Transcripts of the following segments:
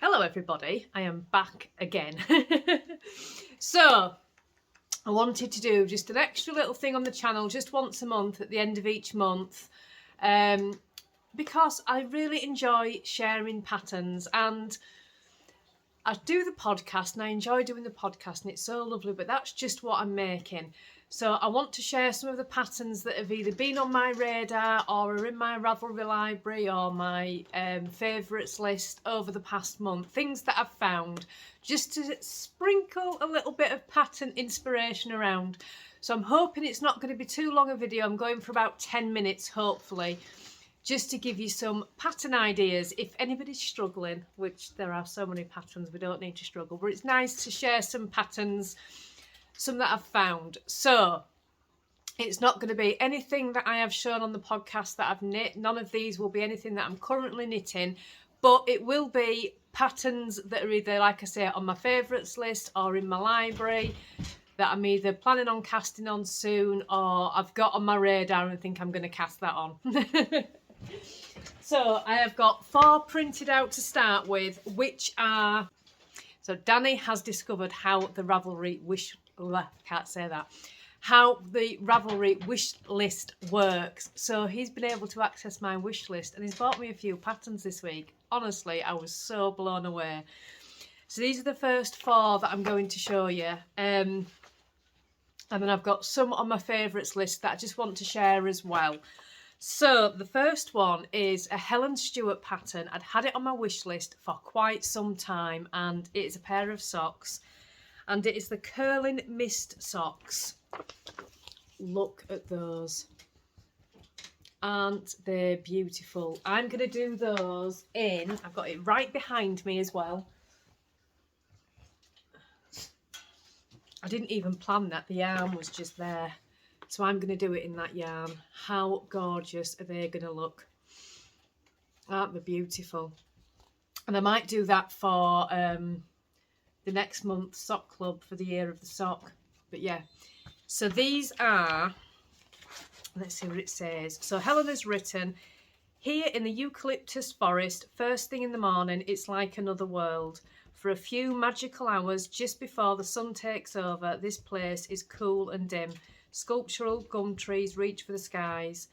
Hello everybody, I am back again. So, I wanted to do just an extra little thing on the channel just once a month at the end of each month, because I really enjoy sharing patterns, and I do the podcast and I enjoy doing the podcast and it's so lovely, but that's just what I'm making. So I want to share some of the patterns that have either been on my radar or are in my Ravelry library or my favourites list over the past month. Things that I've found, just to sprinkle a little bit of pattern inspiration around. So I'm hoping it's not going to be too long a video. I'm going for about 10 minutes, hopefully, just to give you some pattern ideas. If anybody's struggling, which there are so many patterns, we don't need to struggle, but it's nice to share some patterns, some that I've found. So it's not going to be anything that I have shown on the podcast that I've knit. None of these will be anything that I'm currently knitting, but it will be patterns that are either, like I say, on my favourites list or in my library that I'm either planning on casting on soon or I've got on my radar and think I'm going to cast that on. So I have got 4 printed out to start with, which are... So Danny has discovered how the Ravelry how the Ravelry wish list works. So he's been able to access my wish list and he's bought me a few patterns this week. Honestly, I was so blown away. So these are the first 4 that I'm going to show you. And then I've got some on my favourites list that I just want to share as well. So the first one is a Helen Stewart pattern. I'd had it on my wish list for quite some time and it's a pair of socks. And it is the Curling Mist socks. Look at those. Aren't they beautiful? I'm going to do those in, I've got it right behind me as well. I didn't even plan that, the yarn was just there. So I'm going to do it in that yarn. How gorgeous are they going to look? Aren't they beautiful? And I might do that for the next month's sock club for the year of the sock. But yeah, so these are, let's see what it says. So Helen has written, here in the eucalyptus forest, first thing in the morning, it's like another world. For a few magical hours just before the sun takes over, this place is cool and dim. Sculptural gum trees reach for the skies.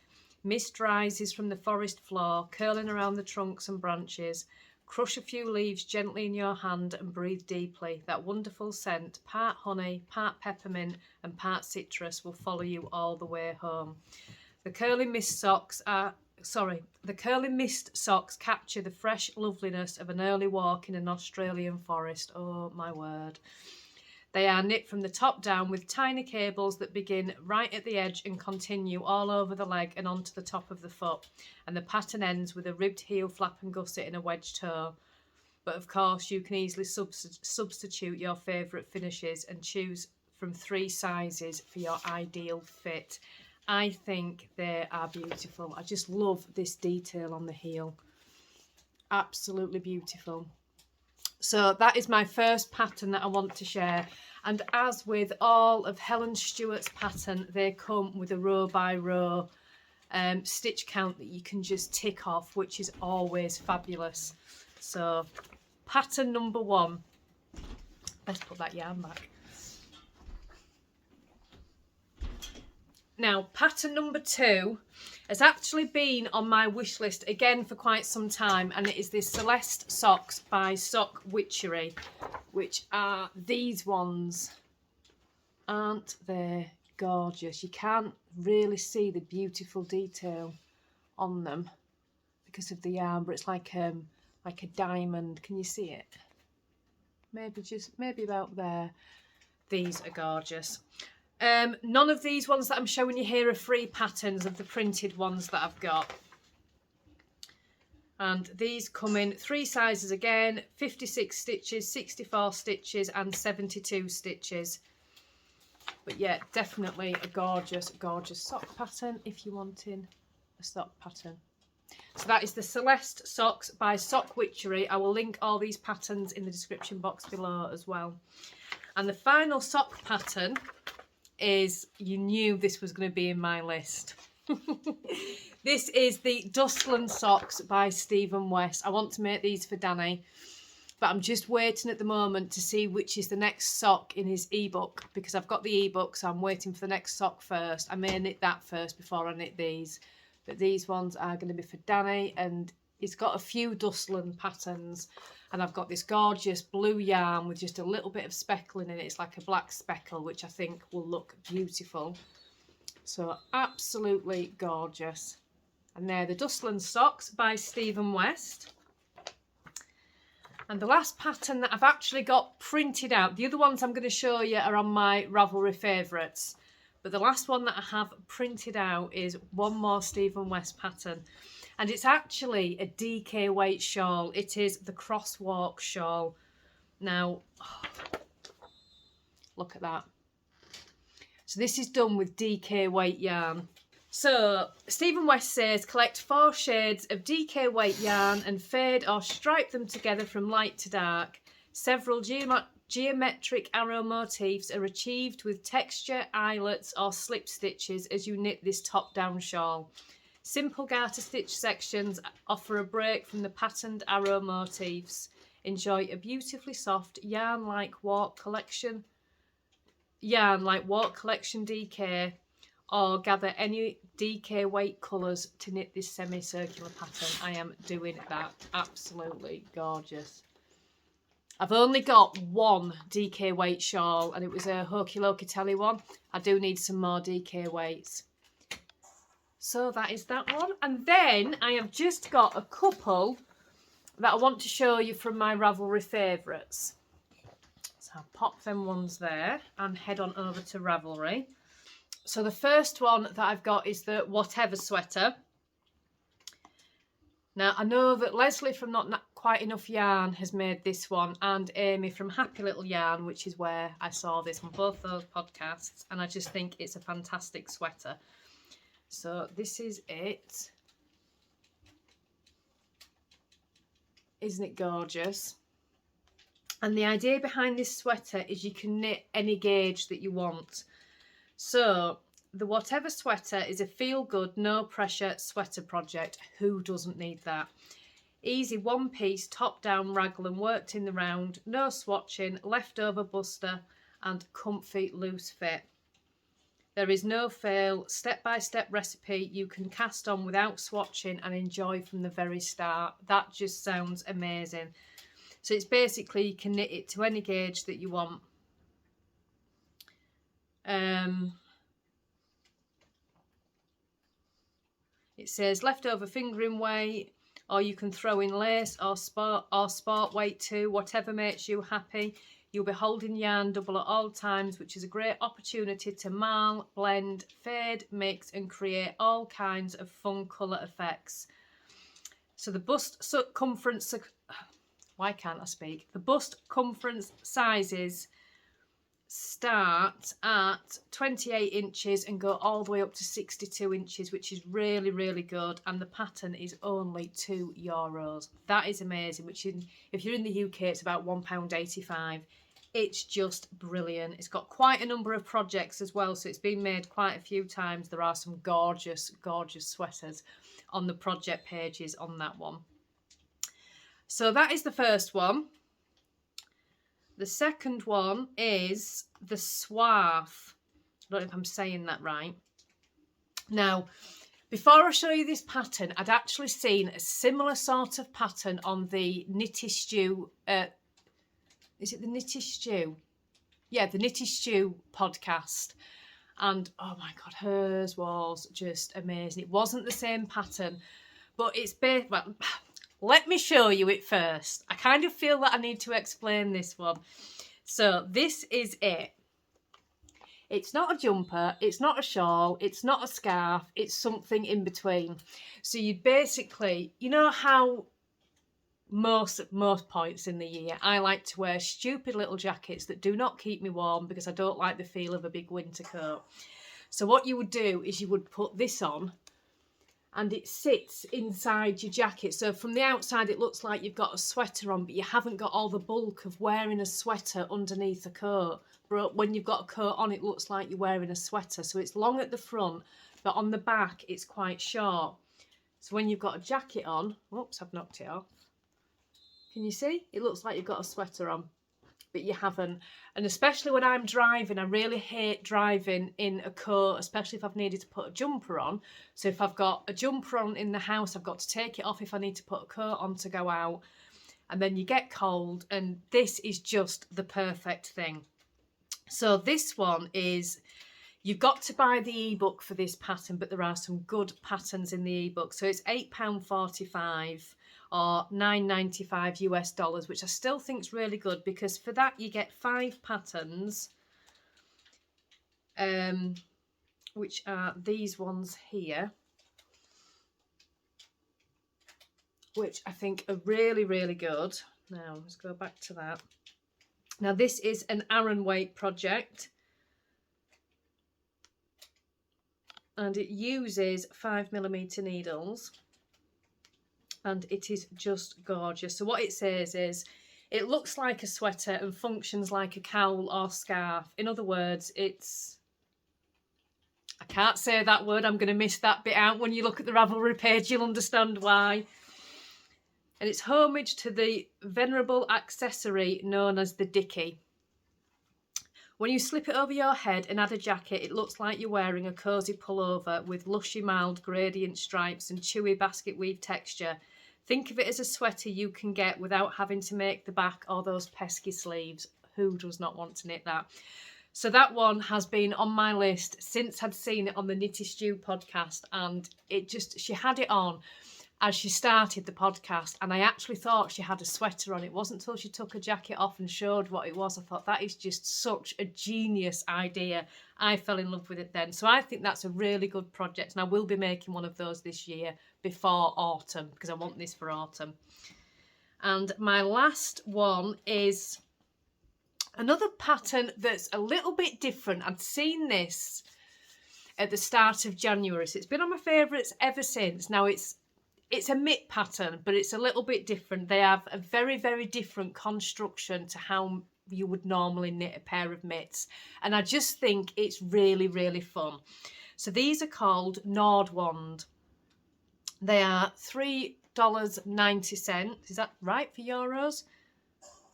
Mist rises from the forest floor, curling around the trunks and branches. Crush a few leaves gently in your hand and breathe deeply. That wonderful scent, part honey, part peppermint and part citrus, will follow you all the way home. The curling mist socks capture the fresh loveliness of an early walk in an Australian forest. Oh my word. They are knit from the top down with tiny cables that begin right at the edge and continue all over the leg and onto the top of the foot. And the pattern ends with a ribbed heel flap and gusset and a wedge toe. But of course you can easily substitute your favourite finishes and choose from 3 sizes for your ideal fit. I think they are beautiful. I just love this detail on the heel. Absolutely beautiful. So that is my first pattern that I want to share. And as with all of Helen Stewart's pattern, they come with a row by row stitch count that you can just tick off, which is always fabulous. So pattern number 1. Let's put that yarn back. Now, pattern number 2 has actually been on my wish list again for quite some time, and it is this Celeste socks by Sock Witchery, which are these ones. Aren't they gorgeous? You can't really see the beautiful detail on them because of the yarn, but it's like a diamond. Can you see it? Maybe about there. These are gorgeous. None of these ones that I'm showing you here are free patterns of the printed ones that I've got. And these come in 3 sizes again, 56 stitches, 64 stitches and 72 stitches. But yeah, definitely a gorgeous, gorgeous sock pattern if you're wanting a sock pattern. So that is the Celeste socks by Sock Witchery. I will link all these patterns in the description box below as well. And the final sock pattern is, you knew this was going to be in my list. This is the Dustland socks by Stephen West. I want to make these for Danny. but I'm just waiting at the moment to see which is the next sock in his ebook, because I've got the ebook, so I'm waiting for the next sock first. I may knit that first before I knit these, but these ones are going to be for Danny, and he's got a few Dustland patterns, and I've got this gorgeous blue yarn with just a little bit of speckling in it. It's like a black speckle, which I think will look beautiful. So absolutely gorgeous. And they're the Dustland socks by Stephen West. And the last pattern that I've actually got printed out, the other ones I'm going to show you are on my Ravelry favourites, but the last one that I have printed out is one more Stephen West pattern, and it's actually a DK weight shawl. It is the Crosswalk shawl. Now, look at that. So this is done with DK weight yarn. So Stephen West says collect 4 shades of DK weight yarn and fade or stripe them together from light to dark. Several geometric arrow motifs are achieved with texture, eyelets or slip stitches as you knit this top-down shawl. Simple garter stitch sections offer a break from the patterned arrow motifs. Enjoy a beautifully soft yarn-like walk collection DK, or gather any DK weight colours to knit this semicircular pattern. I am doing that. Absolutely gorgeous. I've only got one DK weight shawl, and it was a Hokey Lokey Telly one. I do need some more DK weights. So that is that one. And then I have just got a couple that I want to show you from my Ravelry favourites. So I'll pop them ones there and head on over to Ravelry. So the first one that I've got is the Whatever sweater. Now, I know that Leslie from Not Quite Enough Yarn has made this one, and Amy from Happy Little Yarn, which is where I saw this on both those podcasts, and I just think it's a fantastic sweater. So this is it. Isn't it gorgeous? And the idea behind this sweater is you can knit any gauge that you want. So the Whatever sweater is a feel-good, no-pressure sweater project. Who doesn't need that? Easy one-piece, top-down raglan worked in the round, no swatching, leftover buster, and comfy loose fit. There is no fail, step-by-step recipe you can cast on without swatching and enjoy from the very start. That just sounds amazing. So it's basically you can knit it to any gauge that you want. It says leftover fingering weight, or you can throw in lace or sport weight too, whatever makes you happy. You'll be holding yarn double at all times, which is a great opportunity to marl, blend, fade, mix and create all kinds of fun colour effects. So the bust circumference, why can't I speak? The bust circumference sizes start at 28 inches and go all the way up to 62 inches, which is really, really good. And the pattern is only €2. That is amazing, which if you're in the UK, it's about £1.85. It's just brilliant. It's got quite a number of projects as well, so it's been made quite a few times. There are some gorgeous, gorgeous sweaters on the project pages on that one. So that is the first one. The second one is the Swarf. I don't know if I'm saying that right. Now, before I show you this pattern, I'd actually seen a similar sort of pattern on the Knitty Stew. Is it the Knitty Stew? Yeah, the Knitty Stew podcast. And oh my God, hers was just amazing. It wasn't the same pattern, but it's based. Well, let me show you it first. I kind of feel that I need to explain this one. So this is it. It's not a jumper, it's not a shawl, it's not a scarf, it's something in between. So you basically, you know how most points in the year I like to wear stupid little jackets that do not keep me warm because I don't like the feel of a big winter coat. So what you would do is you would put this on, and it sits inside your jacket. So from the outside, it looks like you've got a sweater on, but you haven't got all the bulk of wearing a sweater underneath a coat. But when you've got a coat on, it looks like you're wearing a sweater. So it's long at the front, but on the back, it's quite short. So when you've got a jacket on, oops, I've knocked it off. Can you see? It looks like you've got a sweater on, but you haven't. And especially when I'm driving, I really hate driving in a coat, especially if I've needed to put a jumper on. So if I've got a jumper on in the house, I've got to take it off if I need to put a coat on to go out. And then you get cold, and this is just the perfect thing. So this one is, you've got to buy the ebook for this pattern, but there are some good patterns in the ebook. So it's £8.45 or $9.95 US, which I still think is really good, because for that you get 5 patterns, which are these ones here, which I think are really, really good. Now let's go back to that. Now this is an Aran weight project, and it uses 5mm needles, and it is just gorgeous. So what it says is, it looks like a sweater and functions like a cowl or scarf. In other words, it's, I can't say that word, I'm going to miss that bit out. When you look at the Ravelry page, you'll understand why. And it's homage to the venerable accessory known as the dicky. When you slip it over your head and add a jacket, it looks like you're wearing a cosy pullover with lushy mild gradient stripes and chewy basket weave texture. Think of it as a sweater you can get without having to make the back or those pesky sleeves. Who does not want to knit that? So that one has been on my list since I'd seen it on the Knitty Stew podcast, and it just, she had it on as she started the podcast, and I actually thought she had a sweater on. It wasn't until she took her jacket off and showed what it was, I thought, that is just such a genius idea. I fell in love with it then. So I think that's a really good project, and I will be making one of those this year before autumn, because I want this for autumn. And my last one is another pattern that's a little bit different. I'd seen this at the start of January, so it's been on my favourites ever since. Now it's a mitt pattern, but it's a little bit different. They have a very, very different construction to how you would normally knit a pair of mitts. And I just think it's really, really fun. So these are called Nordwand. They are $3.90. Is that right for euros?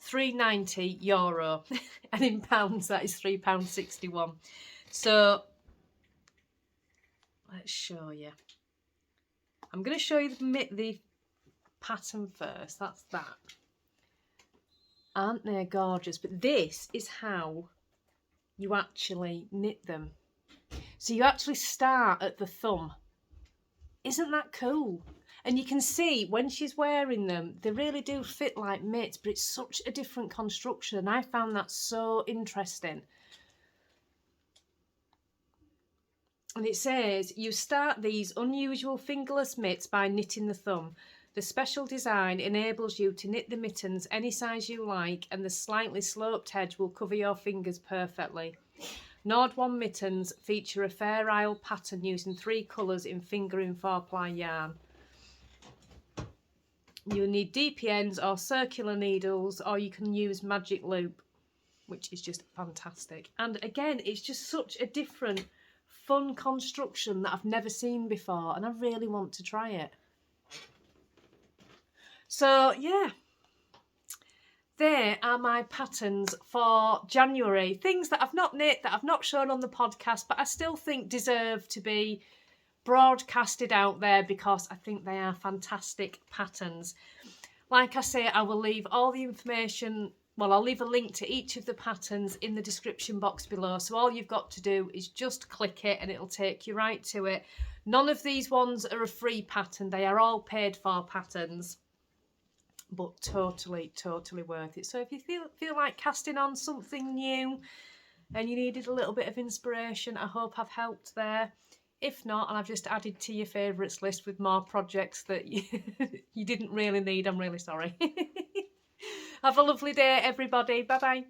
€3.90. And in pounds, that is £3.61. So let's show you. I'm going to show you the pattern first. That's that. Aren't they gorgeous? But this is how you actually knit them. So you actually start at the thumb. Isn't that cool? And you can see when she's wearing them, they really do fit like mitts, but it's such a different construction. And I found that so interesting. And it says, you start these unusual fingerless mitts by knitting the thumb. The special design enables you to knit the mittens any size you like, and the slightly sloped edge will cover your fingers perfectly. Nordwand mittens feature a Fair Isle pattern using 3 colours in fingering 4-ply yarn. You'll need DPNs or circular needles, or you can use magic loop, which is just fantastic. And again, it's just such a different, fun construction that I've never seen before, and I really want to try it. So yeah, there are my patterns for January. Things that I've not knit, that I've not shown on the podcast, but I still think deserve to be broadcasted out there because I think they are fantastic patterns. Like I say, I will leave all the information, well, I'll leave a link to each of the patterns in the description box below. So all you've got to do is just click it and it'll take you right to it. None of these ones are a free pattern. They are all paid for patterns, but totally, totally worth it. So if you feel like casting on something new and you needed a little bit of inspiration, I hope I've helped there. If not, and I've just added to your favourites list with more projects that you didn't really need, I'm really sorry. Have a lovely day, everybody. Bye-bye.